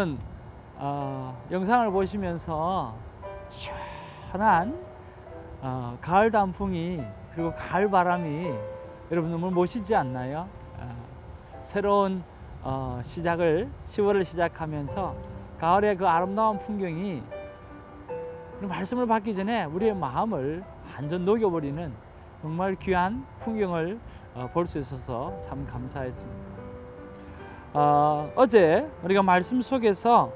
여러분 영상을 보시면서 시원한 가을 단풍이 그리고 가을 바람이 여러분 너무 멋있지 않나요? 새로운 시작을 10월을 시작하면서 가을의 그 아름다운 풍경이 말씀을 받기 전에 우리의 마음을 완전 녹여버리는 정말 귀한 풍경을 볼 수 있어서 참 감사했습니다. 어제 우리가 말씀 속에서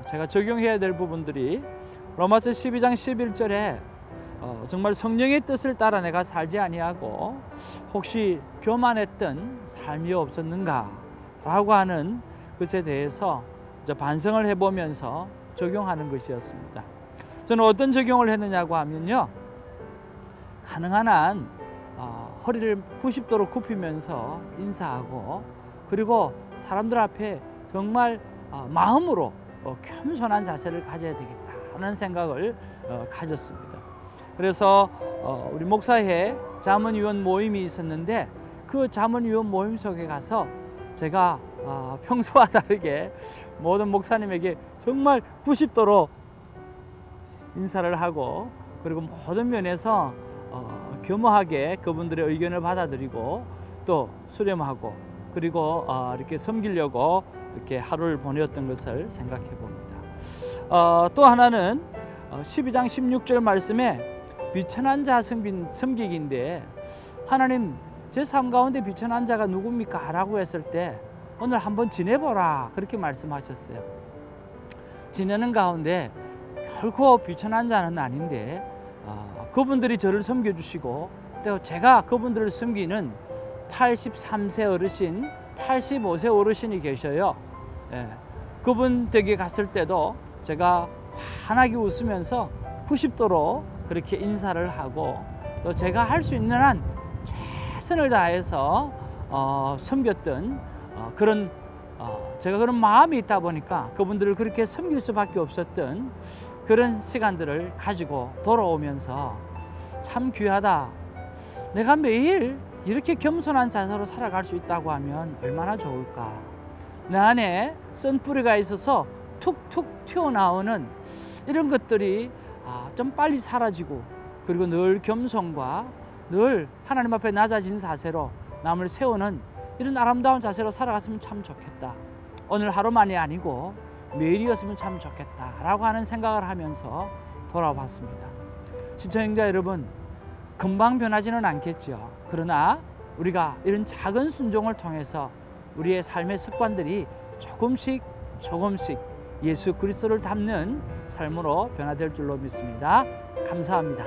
제가 적용해야 될 부분들이 로마서 12장 11절에 정말 성령의 뜻을 따라 내가 살지 아니하고 혹시 교만했던 삶이 없었는가 라고 하는 것에 대해서 반성을 해보면서 적용하는 것이었습니다. 저는 어떤 적용을 했느냐고 하면요, 가능한 한 허리를 90도로 굽히면서 인사하고, 그리고 사람들 앞에 정말 마음으로 겸손한 자세를 가져야 되겠다 하는 생각을 가졌습니다. 그래서 우리 목사회 자문위원 모임이 있었는데 그 자문위원 모임 속에 가서 제가 평소와 다르게 모든 목사님에게 정말 90도로 인사를 하고, 그리고 모든 면에서 겸허하게 그분들의 의견을 받아들이고 또 수렴하고, 그리고 이렇게 섬기려고 이렇게 하루를 보내었던 것을 생각해 봅니다. 또 하나는 12장 16절 말씀에 비천한 자 섬기기인데, 하나님 제 삶 가운데 비천한 자가 누굽니까? 라고 했을 때 오늘 한번 지내보라 그렇게 말씀하셨어요. 지내는 가운데 결코 비천한 자는 아닌데 그분들이 저를 섬겨주시고, 또 제가 그분들을 섬기는 83세 어르신, 85세 어르신이 계셔요. 그분 댁에 갔을 때도 제가 환하게 웃으면서 90도로 그렇게 인사를 하고, 또 제가 할 수 있는 한 최선을 다해서 섬겼던 그런 제가 그런 마음이 있다 보니까 그분들을 그렇게 섬길 수밖에 없었던 그런 시간들을 가지고 돌아오면서 참 귀하다. 내가 매일 이렇게 겸손한 자세로 살아갈 수 있다고 하면 얼마나 좋을까. 내 안에 쓴뿌리가 있어서 툭툭 튀어나오는 이런 것들이 좀 빨리 사라지고, 그리고 늘 겸손과 늘 하나님 앞에 낮아진 자세로 남을 세우는 이런 아름다운 자세로 살아갔으면 참 좋겠다. 오늘 하루만이 아니고 매일이었으면 참 좋겠다 라고 하는 생각을 하면서 돌아봤습니다. 시청자 여러분, 금방 변하지는 않겠죠. 그러나 우리가 이런 작은 순종을 통해서 우리의 삶의 습관들이 조금씩 예수 그리스도를 닮는 삶으로 변화될 줄로 믿습니다. 감사합니다.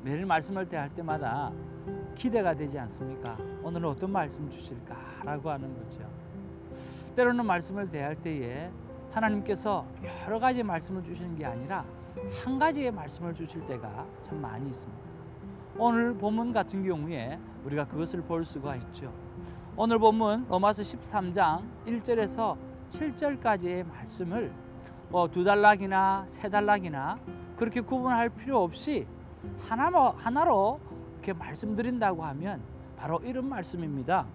매일 말씀을 대할 때마다 기대가 되지 않습니까? 오늘은 어떤 말씀 주실까라고 하는 거죠. 때로는 말씀을 대할 때에 하나님께서 여러 가지 말씀을 주시는 게 아니라 한 가지의 말씀을 주실 때가 참 많이 있습니다. 오늘 본문 같은 경우에 우리가 그것을 볼 수가 있죠. 오늘 본문 로마서 13장 1절에서 7절까지의 말씀을 두 단락이나 세 단락이나 그렇게 구분할 필요 없이 하나로 이렇게 말씀드린다고 하면 바로 이런 말씀입니다.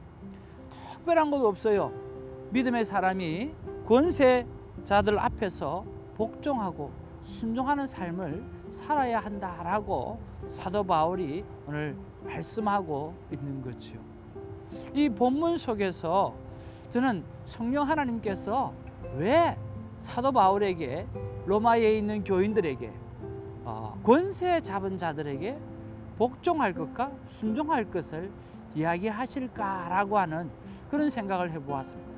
특별한 것도 없어요. 믿음의 사람이 권세자들 앞에서 복종하고 순종하는 삶을 살아야 한다라고 사도 바울이 오늘 말씀하고 있는 거죠. 이 본문 속에서 저는 성령 하나님께서 왜 사도 바울에게, 로마에 있는 교인들에게, 권세 잡은 자들에게 복종할 것과 순종할 것을 이야기하실까라고 하는 그런 생각을 해보았습니다.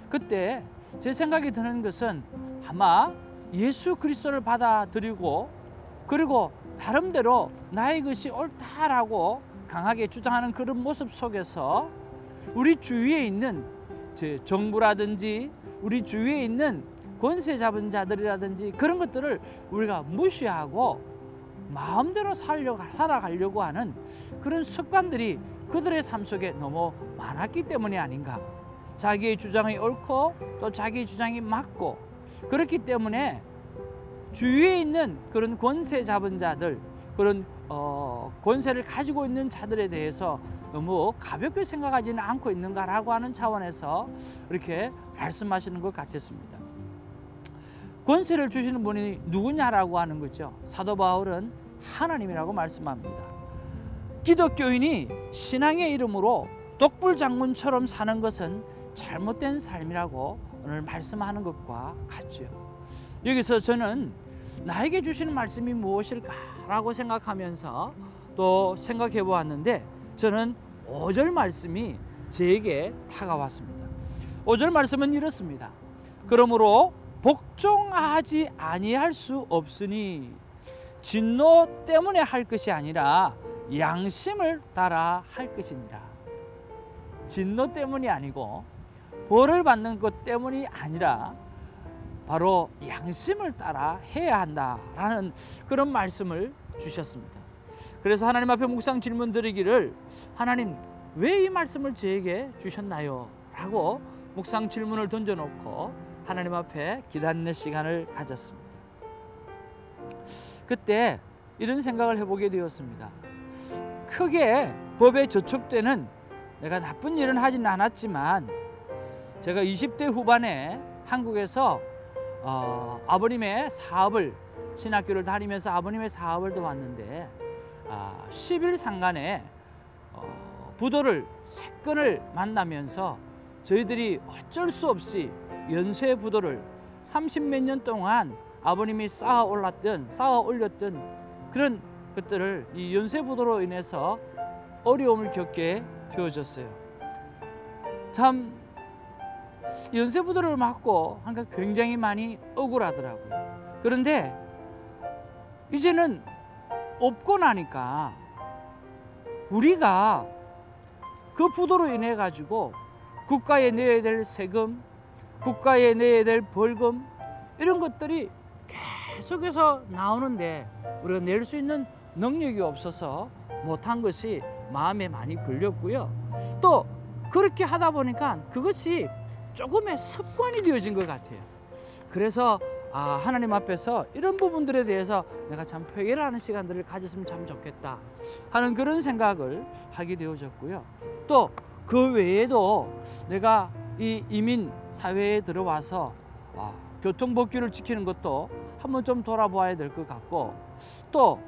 그때 제 생각이 드는 것은 아마 예수 그리스도를 받아들이고, 그리고 나름대로 나의 것이 옳다라고 강하게 주장하는 그런 모습 속에서 우리 주위에 있는 정부라든지 우리 주위에 있는 권세 잡은 자들이라든지 그런 것들을 우리가 무시하고 마음대로 살아가려고 하는 그런 습관들이 그들의 삶 속에 너무 많았기 때문이 아닌가. 자기의 주장이 옳고 또 자기의 주장이 맞고, 그렇기 때문에 주위에 있는 그런 권세 잡은 자들, 그런 권세를 가지고 있는 자들에 대해서 너무 가볍게 생각하지는 않고 있는가라고 하는 차원에서 이렇게 말씀하시는 것 같았습니다. 권세를 주시는 분이 누구냐라고 하는 거죠. 사도 바울은 하나님이라고 말씀합니다. 기독교인이 신앙의 이름으로 독불장군처럼 사는 것은 잘못된 삶이라고 오늘 말씀하는 것과 같죠. 여기서 저는 나에게 주시는 말씀이 무엇일까라고 생각하면서 또 생각해 보았는데, 저는 5절 말씀이 제게 다가왔습니다. 5절 말씀은 이렇습니다. 그러므로 복종하지 아니할 수 없으니 진노 때문에 할 것이 아니라 양심을 따라 할 것이니라. 진노 때문이 아니고 벌을 받는 것 때문이 아니라 바로 양심을 따라 해야 한다라는 그런 말씀을 주셨습니다. 그래서 하나님 앞에 묵상 질문 드리기를, 하나님 왜 이 말씀을 저에게 주셨나요? 라고 묵상 질문을 던져놓고 하나님 앞에 기다리는 시간을 가졌습니다. 그때 이런 생각을 해보게 되었습니다. 크게 법에 저촉되는 내가 나쁜 일은 하지는 않았지만, 제가 20대 후반에 한국에서 아버님의 사업을, 신학교를 다니면서 아버님의 사업을 도왔는데 10일 상간에 부도를 3건을 만나면서 저희들이 어쩔 수 없이 연쇄 부도를 30몇 년 동안 아버님이 쌓아 올렸던 그런 것들을 이 연쇄 부도로 인해서 어려움을 겪게 되어졌어요. 참 연쇄 부도를 맞고 하니까 굉장히 많이 억울하더라고요. 그런데 이제는 없고 나니까 우리가 그 부도로 인해 가지고 국가에 내야 될 세금, 국가에 내야 될 벌금, 이런 것들이 계속해서 나오는데 우리가 낼 수 있는 능력이 없어서 못한 것이 마음에 많이 걸렸고요. 또 그렇게 하다 보니까 그것이 조금의 습관이 되어진 것 같아요. 그래서 하나님 앞에서 이런 부분들에 대해서 내가 참 회개를 하는 시간들을 가졌으면 참 좋겠다 하는 그런 생각을 하게 되어졌고요. 또 그 외에도 내가 이 이민 사회에 들어와서 교통법규를 지키는 것도 한번 좀 돌아보아야 될 것 같고, 또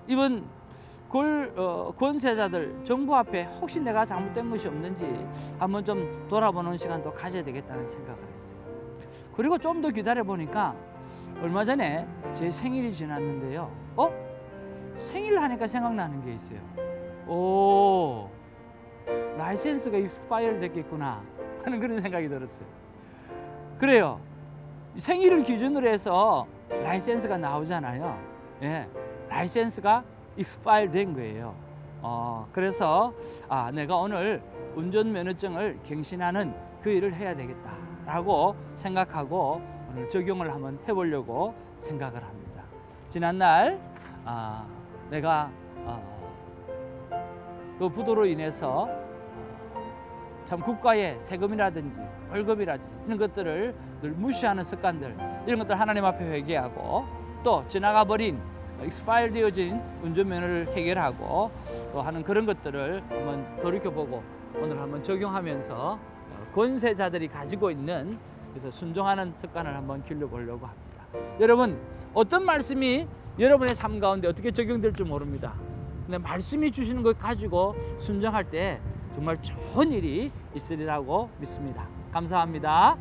이번 권세자들, 정부 앞에 혹시 내가 잘못된 것이 없는지 한번 좀 돌아보는 시간도 가져야 되겠다는 생각을 했어요. 그리고 좀 더 기다려 보니까 얼마 전에 제 생일이 지났는데요. 생일 하니까 생각나는 게 있어요. 라이센스가 익스파이어 됐겠구나 하는 그런 생각이 들었어요. 그래요. 생일을 기준으로 해서 라이센스가 나오잖아요. 예, 라이센스가 익스파이어 된 거예요. 그래서 내가 오늘 운전면허증을 갱신하는 그 일을 해야 되겠다라고 생각하고 오늘 적용을 한번 해보려고 생각을 합니다. 지난날 내가 그 부도로 인해서 참 국가의 세금이라든지 벌금이라든지 이런 것들을 늘 무시하는 습관들, 이런 것들 하나님 앞에 회개하고, 또 지나가버린 익스파일 되어진 운전면허를 해결하고 또 하는 그런 것들을 한번 돌이켜보고 오늘 한번 적용하면서 권세자들이 가지고 있는, 그래서 순종하는 습관을 한번 길러보려고 합니다. 여러분, 어떤 말씀이 여러분의 삶 가운데 어떻게 적용될지 모릅니다. 근데 말씀이 주시는 것 가지고 순종할 때 정말 좋은 일이 있으리라고 믿습니다. 감사합니다.